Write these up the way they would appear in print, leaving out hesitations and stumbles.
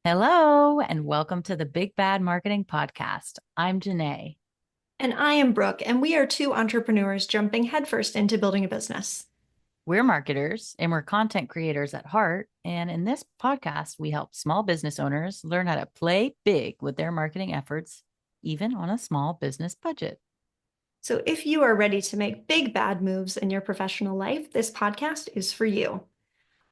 Hello, and welcome to the Big Bad Marketing Podcast. I'm Janae. And I am Brooke, and we are two entrepreneurs jumping headfirst into building a business. We're marketers and we're content creators at heart. And in this podcast, we help small business owners learn how to play big with their marketing efforts, even on a small business budget. So if you are ready to make big bad moves in your professional life, this podcast is for you.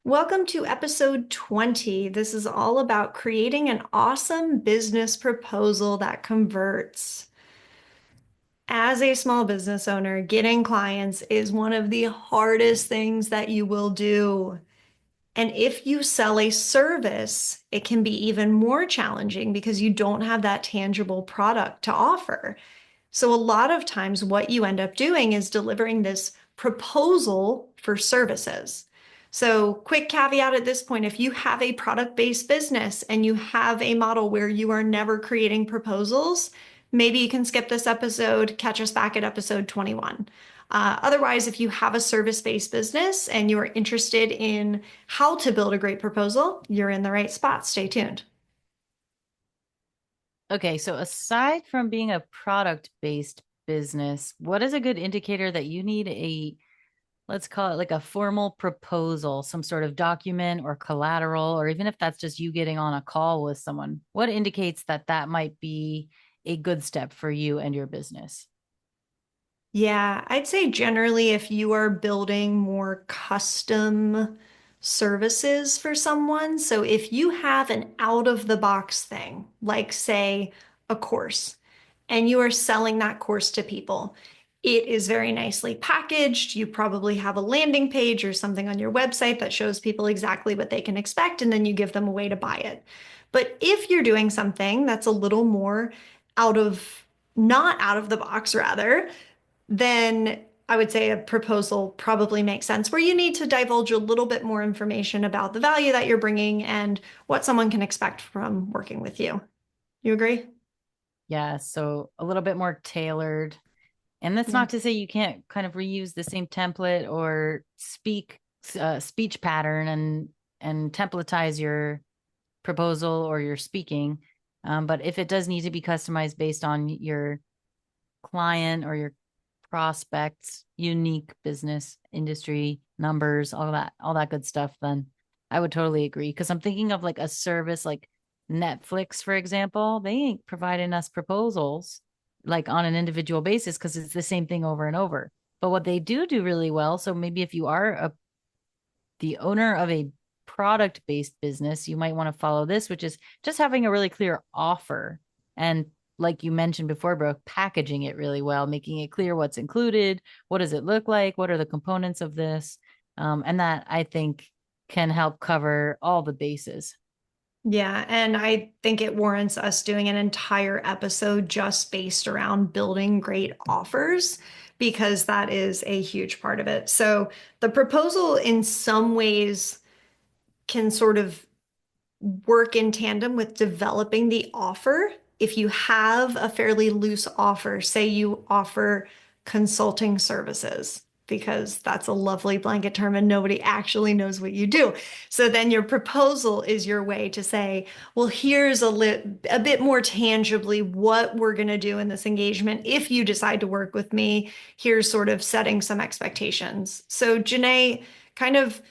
Welcome to episode 20. This is all about creating an awesome business proposal that converts. As a small business owner, getting clients is one of the hardest things that you will do. And if you sell a service, it can be even more challenging because you don't have that tangible product to offer. So, a lot of times, what you end up doing is delivering this proposal for services. So, quick caveat at this point, if you have a product-based business and you have a model where you are never creating proposals, maybe you can skip this episode, catch us back at episode 21. Otherwise, if you have a service-based business and you are interested in how to build a great proposal, you're in the right spot. Stay tuned. Okay, so aside from being a product based business, what is a good indicator that you need let's call it like a formal proposal, some sort of document or collateral, or even if that's just you getting on a call with someone? What indicates that that might be a good step for you and your business? Yeah, I'd say generally if you are building more custom services for someone, so if you have an out of the box thing, like say a course, and you are selling that course to people, it is very nicely packaged. You probably have a landing page or something on your website that shows people exactly what they can expect, and then you give them a way to buy it. But if you're doing something that's a little more out of, not out of the box, rather, then I would say a proposal probably makes sense where you need to divulge a little bit more information about the value that you're bringing and what someone can expect from working with you. You agree? Yeah, so a little bit more tailored. And that's Yeah. not to say you can't kind of reuse the same template or speech pattern and templatize your proposal or your speaking. But if it does need to be customized based on your client or your prospects, unique business, industry, numbers, all that good stuff, then I would totally agree. Because I'm thinking of like a service like Netflix, for example. They ain't providing us proposals like on an individual basis because it's the same thing over and over. But what they do really well, so maybe if you are the owner of a product based business, you might want to follow this, which is just having a really clear offer. And like you mentioned before, Brooke, packaging it really well, making it clear what's included, what does it look like, what are the components of this. And that I think can help cover all the bases. Yeah, and I think it warrants us doing an entire episode just based around building great offers because that is a huge part of it. So the proposal in some ways can sort of work in tandem with developing the offer. If you have a fairly loose offer, say you offer consulting services, because that's a lovely blanket term and nobody actually knows what you do. So then your proposal is your way to say, well, here's a bit more tangibly what we're going to do in this engagement. If you decide to work with me, here's sort of setting some expectations. So Janae, kind of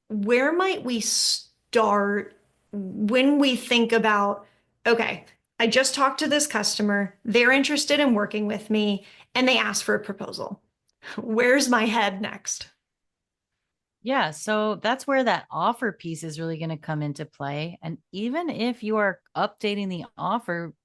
where might we start when we think about, okay, I just talked to this customer, they're interested in working with me, and they asked for a proposal. Where's my head next? Yeah, so that's where that offer piece is really going to come into play. And even if you are updating the offer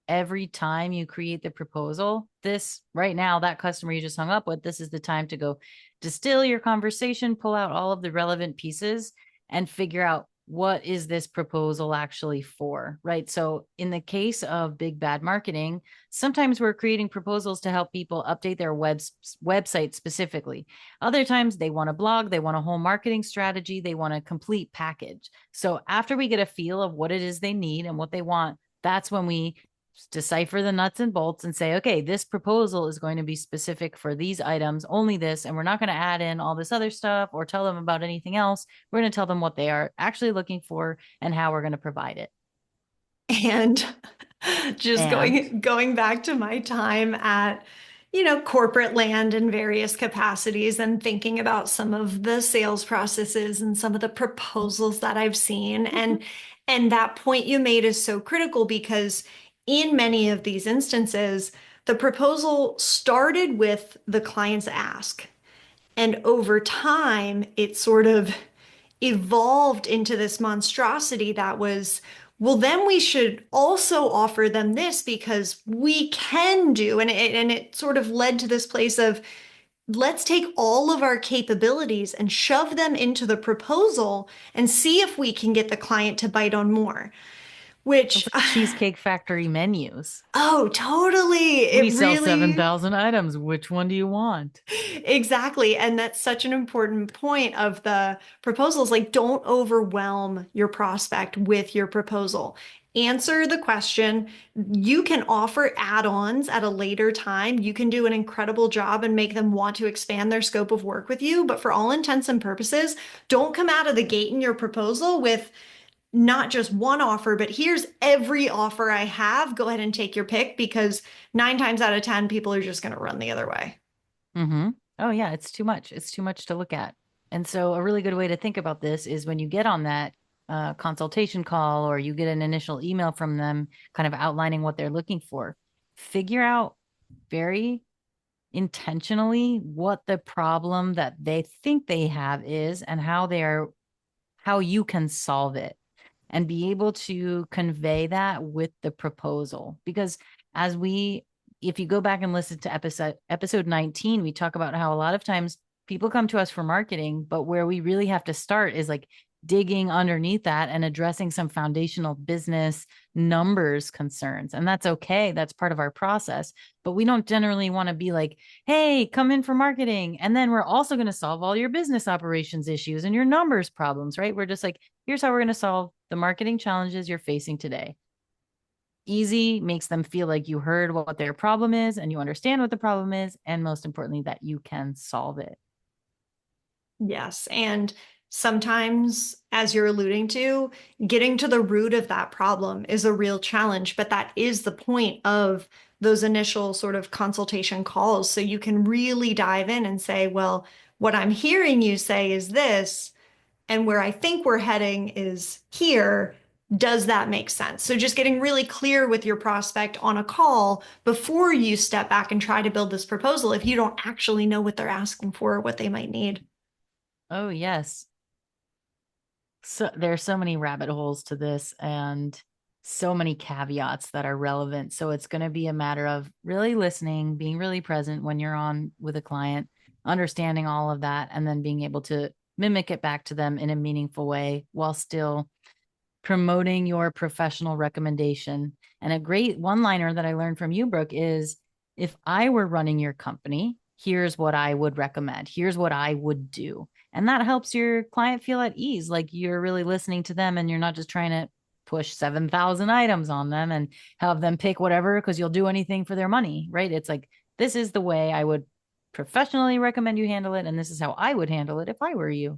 every time you create the proposal, this right now, that customer you just hung up with, this is the time to go distill your conversation, pull out all of the relevant pieces, and figure out what is this proposal actually for, right? So, in the case of big bad marketing, sometimes we're creating proposals to help people update their website specifically. Other times they want a blog, they want a whole marketing strategy, they want a complete package. So, after we get a feel of what it is they need and what they want, that's when we decipher the nuts and bolts and say, okay, this proposal is going to be specific for these items, only this, and we're not going to add in all this other stuff or tell them about anything else. We're going to tell them what they are actually looking for and how we're going to provide it. And just And going back to my time at, corporate land in various capacities and thinking about some of the sales processes and some of the proposals that I've seen. And that point you made is so critical because in many of these instances, the proposal started with the client's ask. And over time, it sort of evolved into this monstrosity that was, well, then we should also offer them this because we can do. And it sort of led to this place of, let's take all of our capabilities and shove them into the proposal and see if we can get the client to bite on more, it's which, like Cheesecake Factory menus. oh, totally. We It sell really, 7,000 items. Which one do you want? exactly. And that's such an important point of the proposals. Like, don't overwhelm your prospect with your proposal. Answer the question. You can offer add-ons at a later time. You can do an incredible job and make them want to expand their scope of work with you. But for all intents and purposes, don't come out of the gate in your proposal with not just one offer, but here's every offer I have. Go ahead and take your pick because 9 times out of 10, people are just going to run the other way. Mm-hmm. Oh, yeah, it's too much. It's too much to look at. And so, a really good way to think about this is when you get on that consultation call or you get an initial email from them, kind of outlining what they're looking for, figure out very intentionally what the problem that they think they have is and how you can solve it and be able to convey that with the proposal. Because as we, if you go back and listen to episode 19, we talk about how a lot of times people come to us for marketing, but where we really have to start is like digging underneath that and addressing some foundational business numbers concerns. And that's okay. That's part of our process. But we don't generally want to be like, hey, come in for marketing. And then we're also going to solve all your business operations issues and your numbers problems, right? We're just like, here's how we're going to solve the marketing challenges you're facing today. Easy makes them feel like you heard what their problem is and you understand what the problem is. And most importantly, that you can solve it. Yes. And sometimes, as you're alluding to, getting to the root of that problem is a real challenge, but that is the point of those initial sort of consultation calls. So you can really dive in and say, well, what I'm hearing you say is this, and where I think we're heading is here. Does that make sense? So just getting really clear with your prospect on a call before you step back and try to build this proposal if you don't actually know what they're asking for or what they might need. Oh, yes. So there are so many rabbit holes to this and so many caveats that are relevant. So it's going to be a matter of really listening, being really present when you're on with a client, understanding all of that, and then being able to mimic it back to them in a meaningful way while still promoting your professional recommendation. And a great one liner that I learned from you, Brooke, is if I were running your company, here's what I would recommend. Here's what I would do. And that helps your client feel at ease. Like you're really listening to them and you're not just trying to push 7,000 items on them and have them pick whatever because you'll do anything for their money, right? It's like, this is the way I would professionally recommend you handle it. And this is how I would handle it if I were you.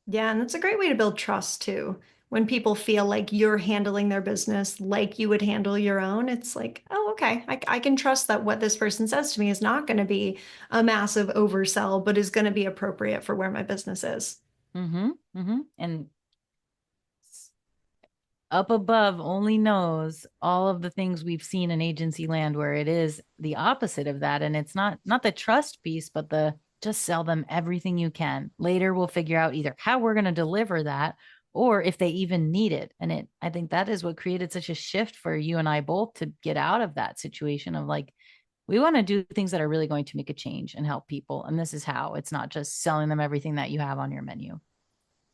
Yeah, and that's a great way to build trust too. When people feel like you're handling their business like you would handle your own, it's like, oh, okay, I can trust that what this person says to me is not going to be a massive oversell, but is going to be appropriate for where my business is. Mm-hmm. Mm-hmm. And up above only knows all of the things we've seen in agency land where it is the opposite of that. And it's not the trust piece, but the just sell them everything you can. Later we'll figure out either how we're going to deliver that or if they even need it. And I think that is what created such a shift for you and I both to get out of that situation of like, we want to do things that are really going to make a change and help people. And this is how. It's not just selling them everything that you have on your menu.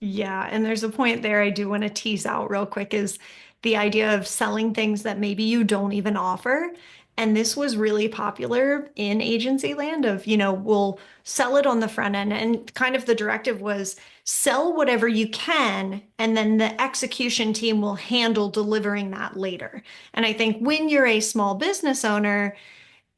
Yeah, and there's a point there I do want to tease out real quick is the idea of selling things that maybe you don't even offer. And this was really popular in agency land of, we'll sell it on the front end. And kind of the directive was sell whatever you can, and then the execution team will handle delivering that later. And I think when you're a small business owner,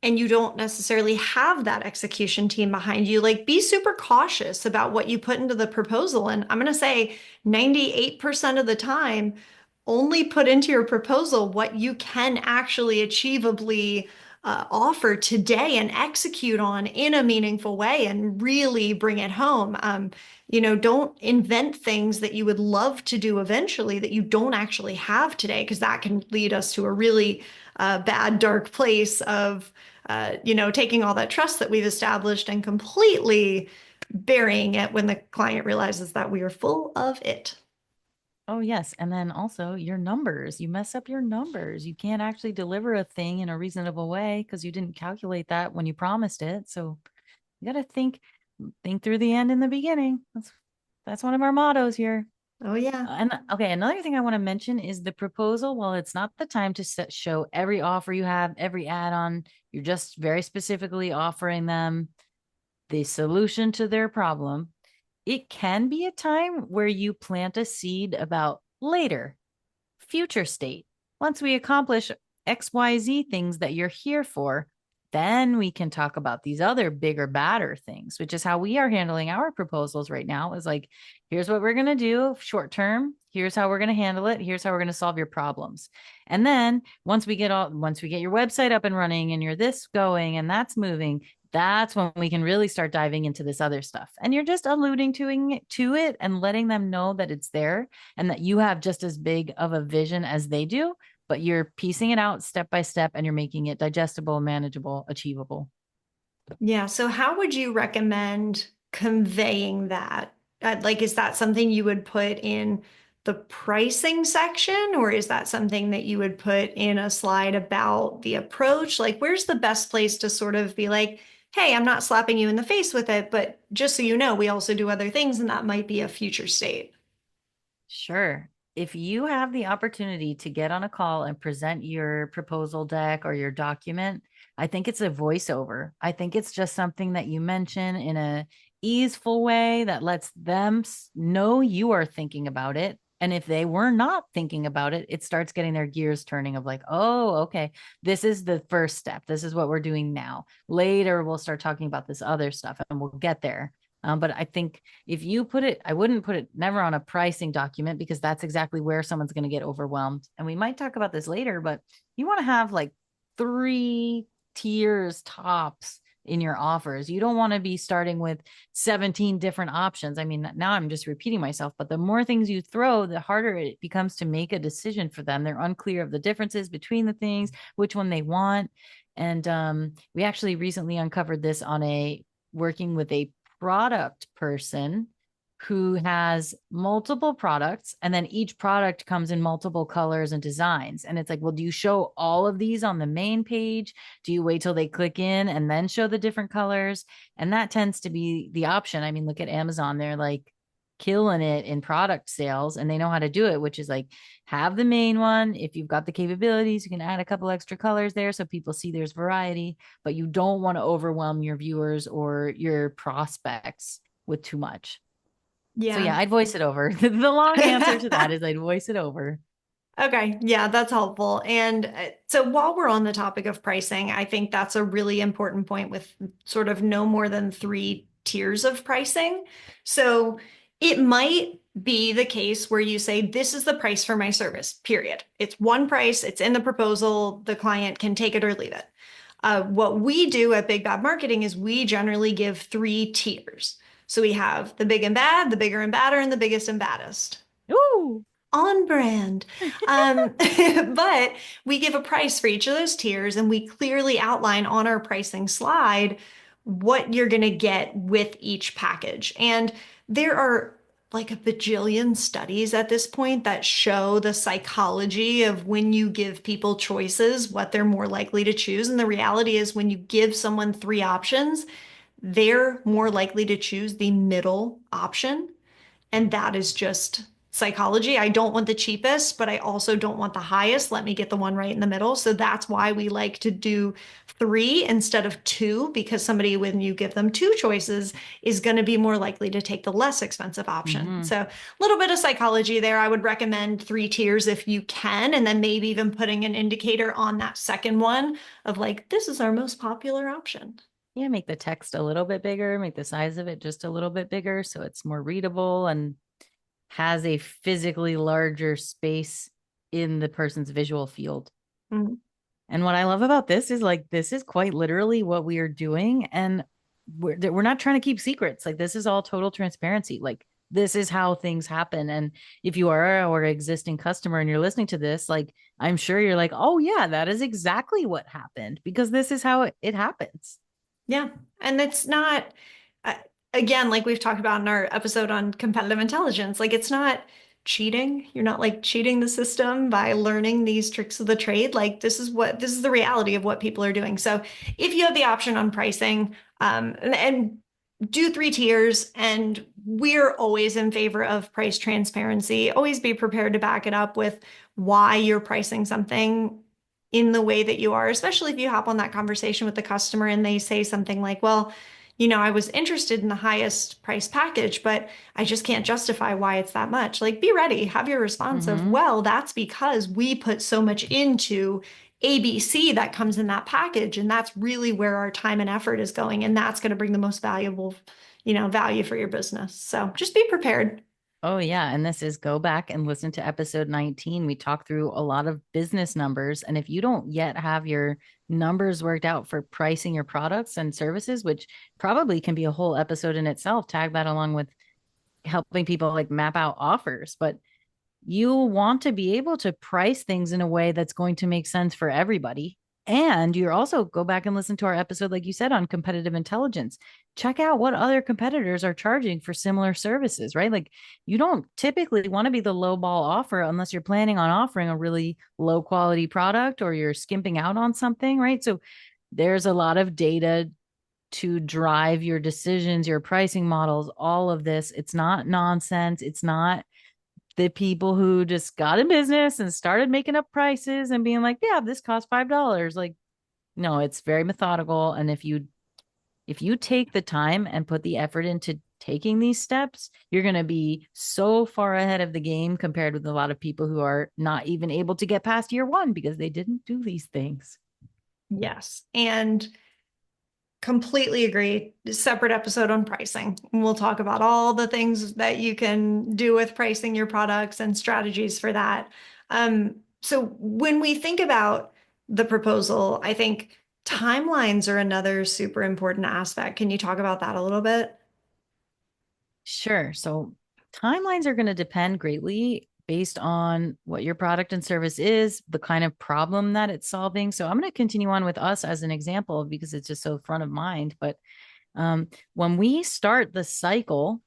and you don't necessarily have that execution team behind you, like be super cautious about what you put into the proposal. And I'm going to say 98% of the time, only put into your proposal what you can actually achievably offer today and execute on in a meaningful way and really bring it home. Don't invent things that you would love to do eventually that you don't actually have today, because that can lead us to a really bad, dark place of, taking all that trust that we've established and completely burying it when the client realizes that we are full of it. Oh, yes. And then also your numbers. You mess up your numbers. You can't actually deliver a thing in a reasonable way because you didn't calculate that when you promised it. So you got to think through the end in the beginning. That's one of our mottos here. Oh, yeah. And okay, another thing I want to mention is the proposal. While it's not the time to show every offer you have, every add-on, you're just very specifically offering them the solution to their problem. It can be a time where you plant a seed about later, future state. Once we accomplish XYZ things that you're here for, then we can talk about these other bigger, badder things, which is how we are handling our proposals right now. Is like, here's what we're going to do short term. Here's how we're going to handle it. Here's how we're going to solve your problems. And then once we get your website up and running and you're this going and that's moving, that's when we can really start diving into this other stuff. And you're just alluding to it and letting them know that it's there and that you have just as big of a vision as they do, but you're piecing it out step by step and you're making it digestible, manageable, achievable. Yeah. So, how would you recommend conveying that? Like, is that something you would put in the pricing section, or is that something that you would put in a slide about the approach? Like, where's the best place to sort of be like, hey, I'm not slapping you in the face with it, but just so you know, we also do other things, and that might be a future state. Sure. If you have the opportunity to get on a call and present your proposal deck or your document, I think it's a voiceover. I think it's just something that you mention in a easeful way that lets them know you are thinking about it. And if they were not thinking about it, it starts getting their gears turning of like, oh, okay, this is the first step. This is what we're doing now. Later, we'll start talking about this other stuff and we'll get there. But I think if you put it, I wouldn't put it never on a pricing document because that's exactly where someone's going to get overwhelmed. And we might talk about this later, but you want to have like 3 tiers tops in your offers. You don't want to be starting with 17 different options. I mean, now I'm just repeating myself, but the more things you throw, the harder it becomes to make a decision for them. They're unclear of the differences between the things, which one they want. And we actually recently uncovered this on a working with a product person who has multiple products and then each product comes in multiple colors and designs. And it's like, well, do you show all of these on the main page? Do you wait till they click in and then show the different colors? And that tends to be the option. I mean, look at Amazon. They're like killing it in product sales and they know how to do it, which is like have the main one. If you've got the capabilities, you can add a couple extra colors there so people see there's variety, but you don't want to overwhelm your viewers or your prospects with too much. So Yeah. yeah, I'd voice it over. The long answer to that is I'd voice it over. Okay, yeah, that's helpful. And so while we're on the topic of pricing, I think that's a really important point with sort of no more than 3 tiers of pricing. So it might be the case where you say, this is the price for my service, period. It's one price, it's in the proposal, the client can take it or leave it. What we do at Big Bad Marketing is we generally give 3 tiers. So we have the big and bad, the bigger and badder, and the biggest and baddest. Ooh. On brand. But we give a price for each of those tiers, and we clearly outline on our pricing slide what you're going to get with each package. And there are like a bajillion studies at this point that show the psychology of when you give people choices, what they're more likely to choose. And the reality is, when you give someone 3 options, they're more likely to choose the middle option. And that is just psychology. I don't want the cheapest, but I also don't want the highest. Let me get the one right in the middle. So that's why we like to do 3 instead of 2, because somebody, when you give them 2 choices, is going to be more likely to take the less expensive option. Mm-hmm. So a little bit of psychology there. I would recommend 3 tiers if you can, and then maybe even putting an indicator on that second one of like, this is our most popular option. Yeah, make the text a little bit bigger, make the size of it just a little bit bigger so it's more readable and has a physically larger space in the person's visual field. Mhm. And what I love about this is like, this is quite literally what we are doing. And we're not trying to keep secrets. Like, this is all total transparency. Like, this is how things happen. And if you are our existing customer and you're listening to this, like, I'm sure you're like, oh, yeah, that is exactly what happened because this is how it happens. Yeah. And it's not, uh, again, like we've talked about in our episode on competitive intelligence, like it's not cheating. You're not like cheating the system by learning these tricks of the trade. Like this is the reality of what people are doing. So if you have the option on pricing, and do 3 tiers, and we're always in favor of price transparency. Always be prepared to back it up with why you're pricing something in the way that you are, especially if you hop on that conversation with the customer and they say something like, well, I was interested in the highest price package, but I just can't justify why it's that much. Like, be ready, have your response of, Mm-hmm. well, that's because we put so much into ABC that comes in that package. And that's really where our time and effort is going. And that's going to bring the most valuable, value for your business. So just be prepared. Oh, yeah. And this is go back and listen to episode 19. We talk through a lot of business numbers. And if you don't yet have your numbers worked out for pricing your products and services, which probably can be a whole episode in itself, tag that along with helping people like map out offers. But you want to be able to price things in a way that's going to make sense for everybody. And you're also go back and listen to our episode, like you said, on competitive intelligence. Check out what other competitors are charging for similar services, right? Like, you don't typically want to be the low ball offer unless you're planning on offering a really low quality product or you're skimping out on something, right? So there's a lot of data to drive your decisions, your pricing models, all of this. It's not nonsense. It's not the people who just got in business and started making up prices and being like, yeah, this costs $5. Like, no, it's very methodical. And if you take the time and put the effort into taking these steps, you're going to be so far ahead of the game compared with a lot of people who are not even able to get past year one because they didn't do these things. Yes. And completely agree. Separate episode on pricing. And we'll talk about all the things that you can do with pricing your products and strategies for that. So when we think about the proposal, I think timelines are another super important aspect. Can you talk about that a little bit? Sure. So timelines are going to depend greatly based on what your product and service is, the kind of problem that it's solving. So I'm going to continue on with us as an example because it's just so front of mind. But when we start the cycle,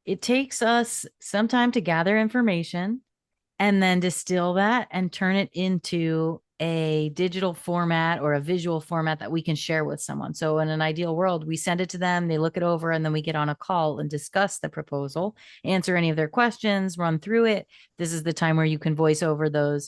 it takes us some time to gather information and then distill that and turn it into a digital format or a visual format that we can share with someone. So in an ideal world, we send it to them, they look it over, and then we get on a call and discuss the proposal, answer any of their questions, run through it. This is the time where you can voice over the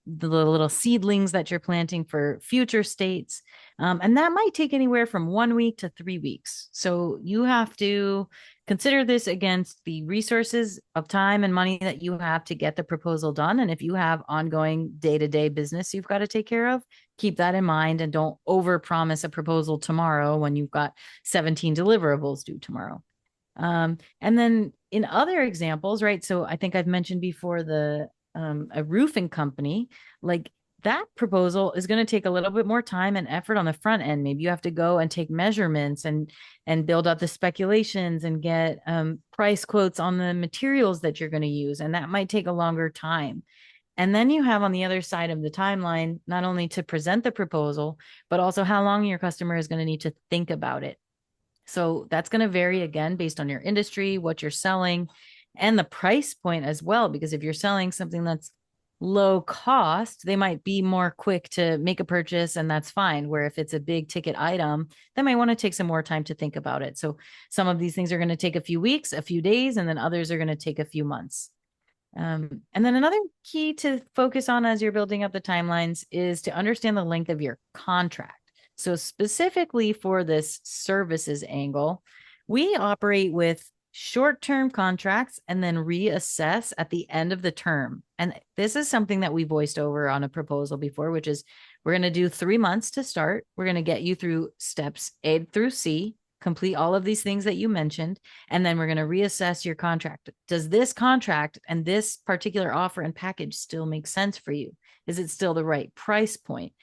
little seedlings that you're planting for future states. And that might take anywhere from 1 week to 3 weeks. So you have to consider this against the resources of time and money that you have to get the proposal done. And if you have ongoing day to day business you've got to take care of, keep that in mind and don't overpromise a proposal tomorrow when you've got 17 deliverables due tomorrow. And then in other examples, right? So I think I've mentioned before a roofing company, like that proposal is going to take a little bit more time and effort on the front end. Maybe you have to go and take measurements and build out the speculations and get price quotes on the materials that you're going to use, and that might take a longer time. And then you have on the other side of the timeline not only to present the proposal, but also how long your customer is going to need to think about it. So that's going to vary again based on your industry, what you're selling, and the price point as well. Because if you're selling something that's low cost, they might be more quick to make a purchase, and that's fine. Where if it's a big ticket item, they might want to take some more time to think about it. So some of these things are going to take a few weeks, a few days, and then others are going to take a few months. And then another key to focus on as you're building up the timelines is to understand the length of your contract. So, specifically for this services angle, we operate with short term contracts and then reassess at the end of the term. And this is something that we voiced over on a proposal before, which is we're going to do 3 months to start. We're going to get you through steps A through C. complete all of these things that you mentioned, and then we're going to reassess your contract. Does this contract and this particular offer and package still make sense for you? Is it still the right price point?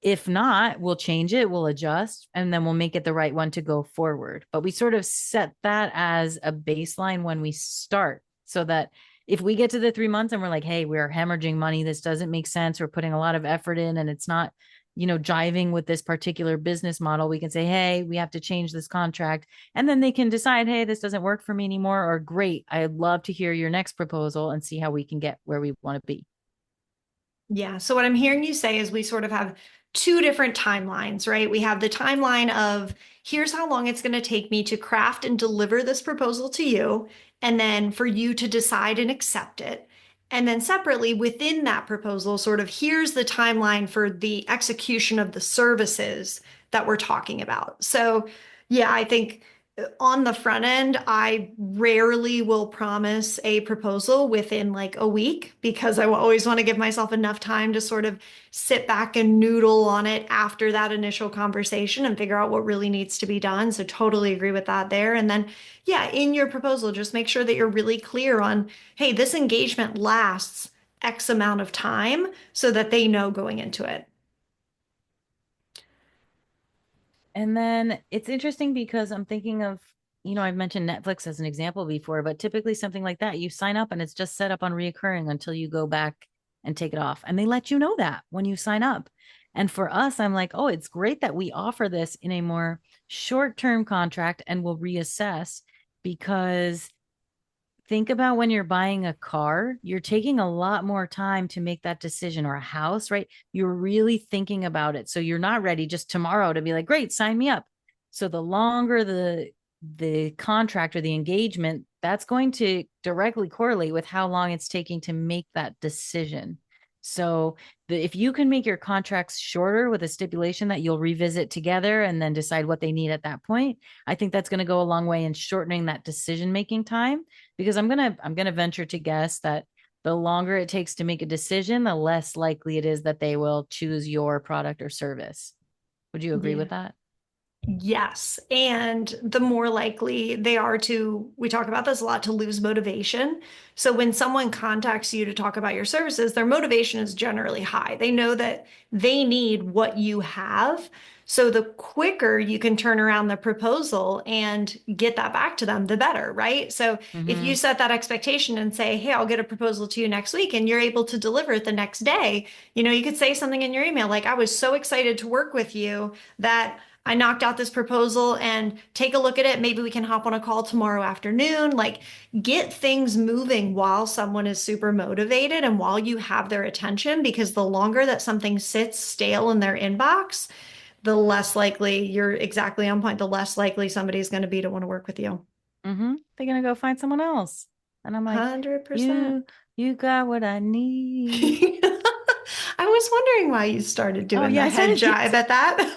If not, we'll change it, we'll adjust, and then we'll make it the right one to go forward. But we sort of set that as a baseline when we start, so that if we get to the 3 months and we're like, hey, we're hemorrhaging money, this doesn't make sense, we're putting a lot of effort in and it's not, jiving with this particular business model, we can say, hey, we have to change this contract. And then they can decide, hey, this doesn't work for me anymore, or great, I'd love to hear your next proposal and see how we can get where we want to be. Yeah. So what I'm hearing you say is we sort of have two different timelines, right? We have the timeline of here's how long it's going to take me to craft and deliver this proposal to you, and then for you to decide and accept it. And then separately within that proposal, sort of here's the timeline for the execution of the services that we're talking about. So, yeah, I think on the front end, I rarely will promise a proposal within like a week because I always want to give myself enough time to sort of sit back and noodle on it after that initial conversation and figure out what really needs to be done. So totally agree with that there. And then, yeah, in your proposal, just make sure that you're really clear on, hey, this engagement lasts X amount of time so that they know going into it. And then it's interesting because I'm thinking of, I've mentioned Netflix as an example before, but typically something like that, you sign up and it's just set up on reoccurring until you go back and take it off. And they let you know that when you sign up. And for us, I'm like, oh, it's great that we offer this in a more short-term contract and we'll reassess, because think about when you're buying a car, you're taking a lot more time to make that decision, or a house, right? You're really thinking about it. So you're not ready just tomorrow to be like, great, sign me up. So the longer the contract or the engagement, that's going to directly correlate with how long it's taking to make that decision. So if you can make your contracts shorter with a stipulation that you'll revisit together and then decide what they need at that point, I think that's going to go a long way in shortening that decision making time, because I'm going to venture to guess that the longer it takes to make a decision, the less likely it is that they will choose your product or service. Would you agree Yeah. with that? Yes. And the more likely they are to, we talk about this a lot, to lose motivation. So when someone contacts you to talk about your services, their motivation is generally high. They know that they need what you have. So the quicker you can turn around the proposal and get that back to them, the better, right? So if you Mm-hmm. set that expectation and say, hey, I'll get a proposal to you next week, and you're able to deliver it the next day, you could say something in your email like, I was so excited to work with you that I knocked out this proposal, and take a look at it. Maybe we can hop on a call tomorrow afternoon. Like, get things moving while someone is super motivated and while you have their attention, because the longer that something sits stale in their inbox, the less likely you're exactly on point, the less likely somebody's going to be to want to work with you. Mm-hmm. They're gonna go find someone else. And I'm like, 100%. you got what I need. I was wondering why you started Oh doing yeah, the I head started jive at that.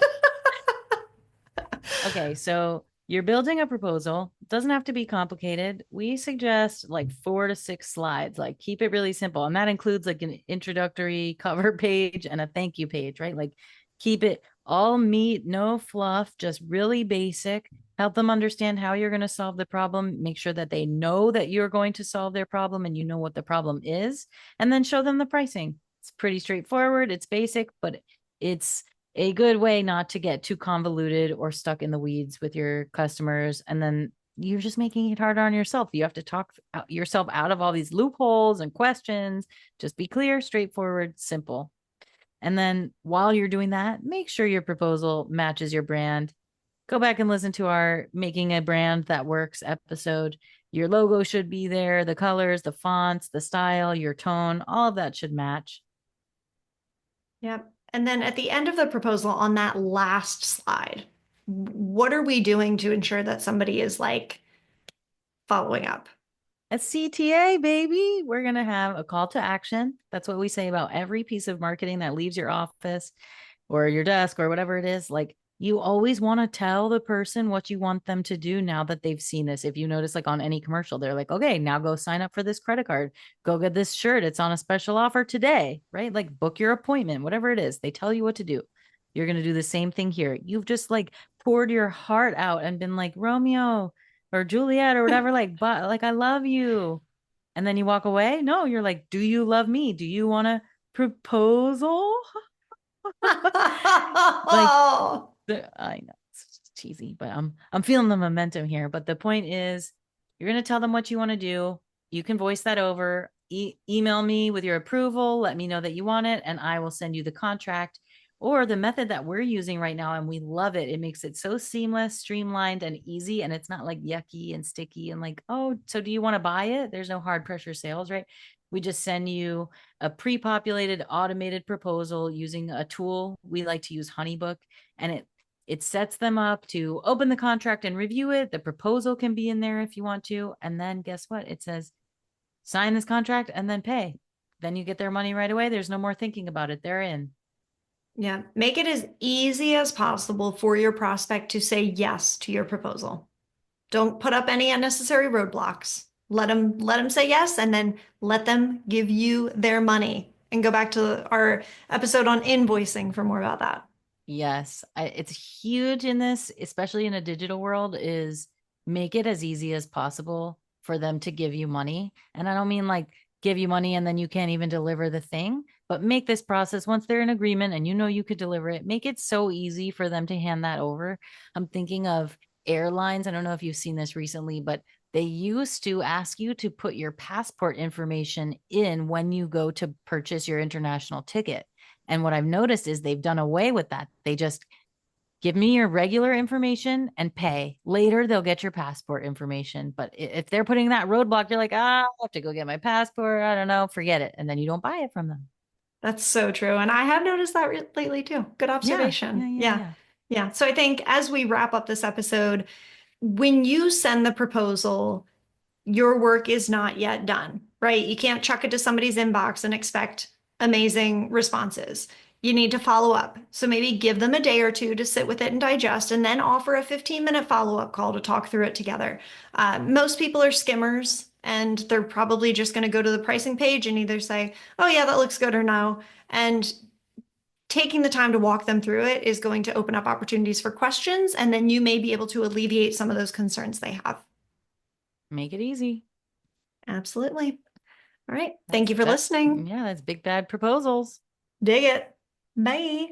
Okay, so you're building a proposal. It doesn't have to be complicated. We suggest like 4 to 6 slides, like keep it really simple. And that includes like an introductory cover page and a thank you page, right? Like keep it all meat, no fluff, just really basic. Help them understand how you're going to solve the problem. Make sure that they know that you're going to solve their problem and you know what the problem is. And then show them the pricing. It's pretty straightforward. It's basic, but it's a good way not to get too convoluted or stuck in the weeds with your customers. And then you're just making it harder on yourself. You have to talk yourself out of all these loopholes and questions. Just be clear, straightforward, simple. And then while you're doing that, make sure your proposal matches your brand. Go back and listen to our Making a Brand That Works episode. Your logo should be there, the colors, the fonts, the style, your tone, all of that should match. Yep. And then at the end of the proposal on that last slide, what are we doing to ensure that somebody is like following up? At CTA, baby, we're going to have a call to action. That's what we say about every piece of marketing that leaves your office or your desk or whatever it is. Like, you always want to tell the person what you want them to do now that they've seen this. If you notice, like on any commercial, they're like, okay, now go sign up for this credit card. Go get this shirt. It's on a special offer today, right? Like, book your appointment, whatever it is. They tell you what to do. You're going to do the same thing here. You've just like poured your heart out and been like Romeo or Juliet or whatever, like, but like, I love you. And then you walk away. No, you're like, do you love me? Do you want a proposal? Like, I know it's cheesy, but I'm feeling the momentum here. But the point is, you're gonna tell them what you want to do. You can voice that over. Email me with your approval. Let me know that you want it, and I will send you the contract. Or the method that we're using right now, and we love it. It makes it so seamless, streamlined, and easy. And it's not like yucky and sticky and like, oh, so do you want to buy it? There's no hard pressure sales, right? We just send you a pre-populated automated proposal using a tool. We like to use Honeybook, and it sets them up to open the contract and review it. The proposal can be in there if you want to. And then guess what? It says, sign this contract and then pay. Then you get their money right away. There's no more thinking about it. They're in. Yeah, make it as easy as possible for your prospect to say yes to your proposal. Don't put up any unnecessary roadblocks. Let them say yes, and then let them give you their money. And go back to our episode on invoicing for more about that. Yes, it's huge in this, especially in a digital world, is make it as easy as possible for them to give you money. And I don't mean like give you money and then you can't even deliver the thing, but make this process once they're in agreement and you know you could deliver it, make it so easy for them to hand that over. I'm thinking of airlines. I don't know if you've seen this recently, but they used to ask you to put your passport information in when you go to purchase your international ticket. And what I've noticed is they've done away with that. They just give me your regular information and pay. Later, they'll get your passport information. But if they're putting that roadblock, you're like, I have to go get my passport. I don't know, forget it. And then you don't buy it from them. That's so true. And I have noticed that lately too. Good Yeah, yeah, observation. yeah, Yeah. yeah. Yeah. So I think as we wrap up this episode, when you send the proposal, your work is not yet done, right? You can't chuck it to somebody's inbox and expect amazing responses. You need to follow up. So maybe give them a day or two to sit with it and digest, and then offer a 15-minute follow-up call to talk through it together. Most people are skimmers, and they're probably just going to go to the pricing page and either say, oh, yeah, that looks good, or no. And taking the time to walk them through it is going to open up opportunities for questions, and then you may be able to alleviate some of those concerns they have. Make it easy. Absolutely. All right. Thank That's you for that. listening. Yeah, that's big bad proposals. Dig it. Bye.